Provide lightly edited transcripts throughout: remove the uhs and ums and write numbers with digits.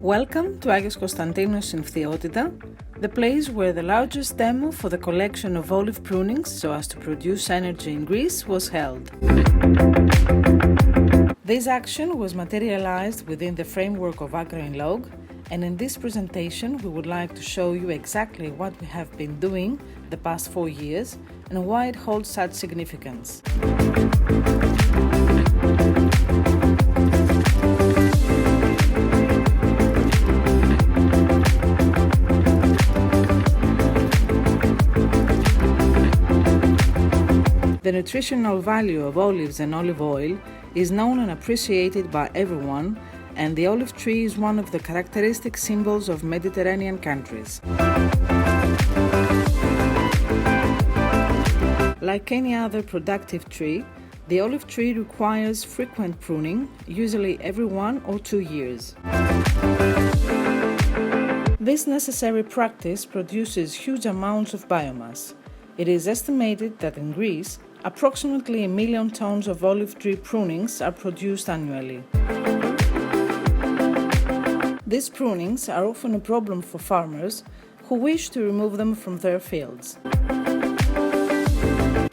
Welcome to Agios Konstantinos in Phthiotida, the place where the largest demo for the collection of olive prunings so as to produce energy in Greece was held. This action was materialized within the framework of AGROinLOG, and in this presentation we would like to show you exactly what we have been doing the past 4 years and why it holds such significance. The nutritional value of olives and olive oil is known and appreciated by everyone, and the olive tree is one of the characteristic symbols of Mediterranean countries. Like any other productive tree, the olive tree requires frequent pruning, usually every 1 or 2 years. This necessary practice produces huge amounts of biomass. It is estimated that in Greece, approximately 1 million tons of olive tree prunings are produced annually. These prunings are often a problem for farmers who wish to remove them from their fields.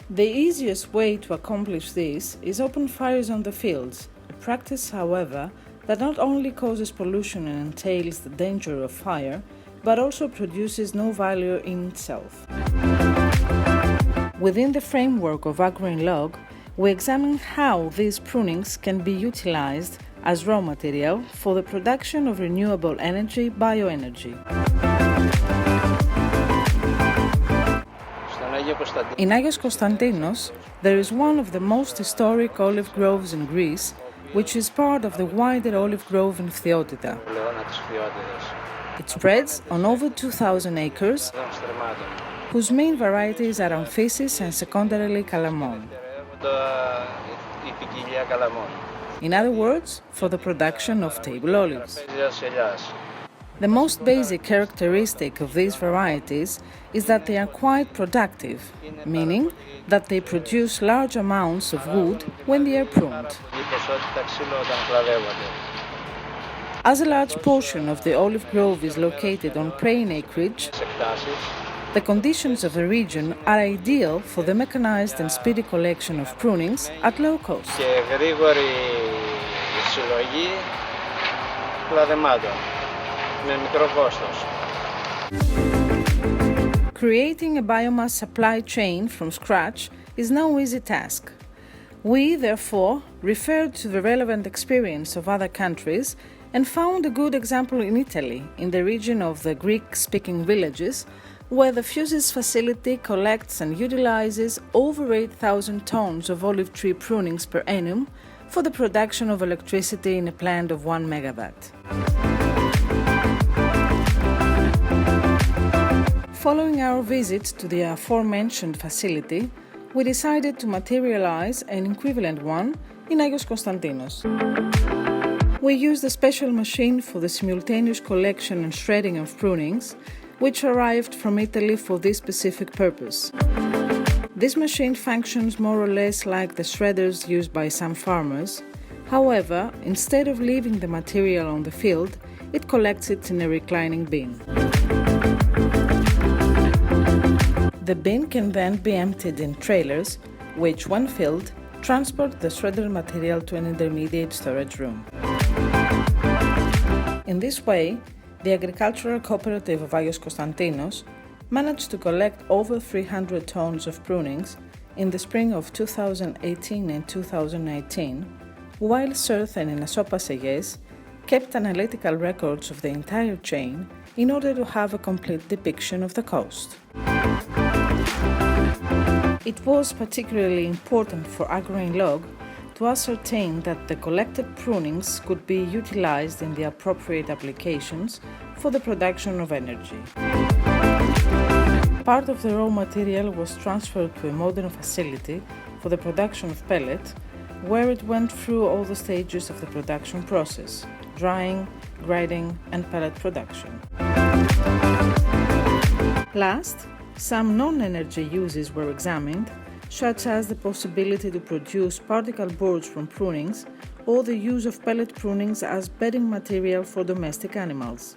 The easiest way to accomplish this is open fires on the fields, a practice, however, that not only causes pollution and entails the danger of fire, but also produces no value in itself. Within the framework of AGROinLOG, we examine how these prunings can be utilized as raw material for the production of renewable energy, bioenergy. In Agios Konstantinos, there is one of the most historic olive groves in Greece, which is part of the wider olive grove in Phthiotida. It spreads on over 2,000 acres, whose main varieties are Amphisis and secondarily Calamon. In other words, for the production of table olives. The most basic characteristic of these varieties is that they are quite productive, meaning that they produce large amounts of wood when they are pruned. As a large portion of the olive grove is located on praying acreage, the conditions of the region are ideal for the mechanized and speedy collection of prunings at low cost. Creating a biomass supply chain from scratch is no easy task. We, therefore, referred to the relevant experience of other countries and found a good example in Italy, in the region of the Greek-speaking villages, where the Fuses facility collects and utilizes over 8,000 tons of olive tree prunings per annum for the production of electricity in a plant of 1 megawatt. Following our visit to the aforementioned facility, we decided to materialize an equivalent one in Agios Konstantinos. We used a special machine for the simultaneous collection and shredding of prunings, which arrived from Italy for this specific purpose. This machine functions more or less like the shredders used by some farmers. However, instead of leaving the material on the field, it collects it in a reclining bin. The bin can then be emptied in trailers, which, when filled, transport the shredded material to an intermediate storage room. In this way, the agricultural cooperative of Agios Konstantinos managed to collect over 300 tons of prunings in the spring of 2018 and 2019, while Surth and Inasopas kept analytical records of the entire chain in order to have a complete depiction of the cost. It was particularly important for AGROinLOG to ascertain that the collected prunings could be utilized in the appropriate applications for the production of energy. Part of the raw material was transferred to a modern facility for the production of pellet, where it went through all the stages of the production process: drying, grinding, and pellet production. Last, some non-energy uses were examined, such as the possibility to produce particle boards from prunings or the use of pellet prunings as bedding material for domestic animals.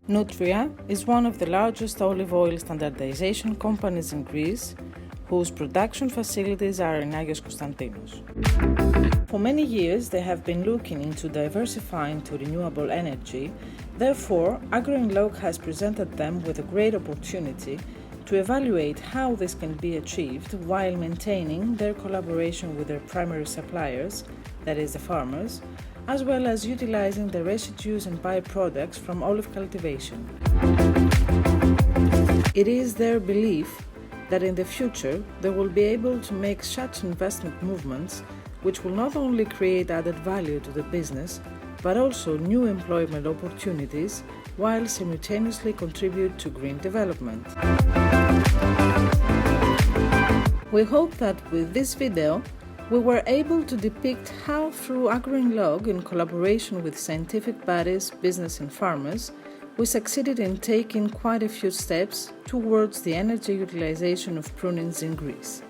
Nutria is one of the largest olive oil standardization companies in Greece, whose production facilities are in Agios Konstantinos. For many years, they have been looking into diversifying to renewable energy. Therefore, AGROinLOG has presented them with a great opportunity to evaluate how this can be achieved while maintaining their collaboration with their primary suppliers, that is, the farmers, as well as utilizing the residues and byproducts from olive cultivation. It is their belief that in the future they will be able to make such investment movements which will not only create added value to the business but also new employment opportunities while simultaneously contribute to green development. We hope that with this video we were able to depict how through AGROinLOG, in collaboration with scientific bodies, business and farmers, we succeeded in taking quite a few steps towards the energy utilization of prunings in Greece.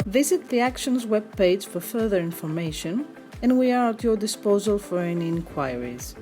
Visit the Actions webpage for further information, and we are at your disposal for any inquiries.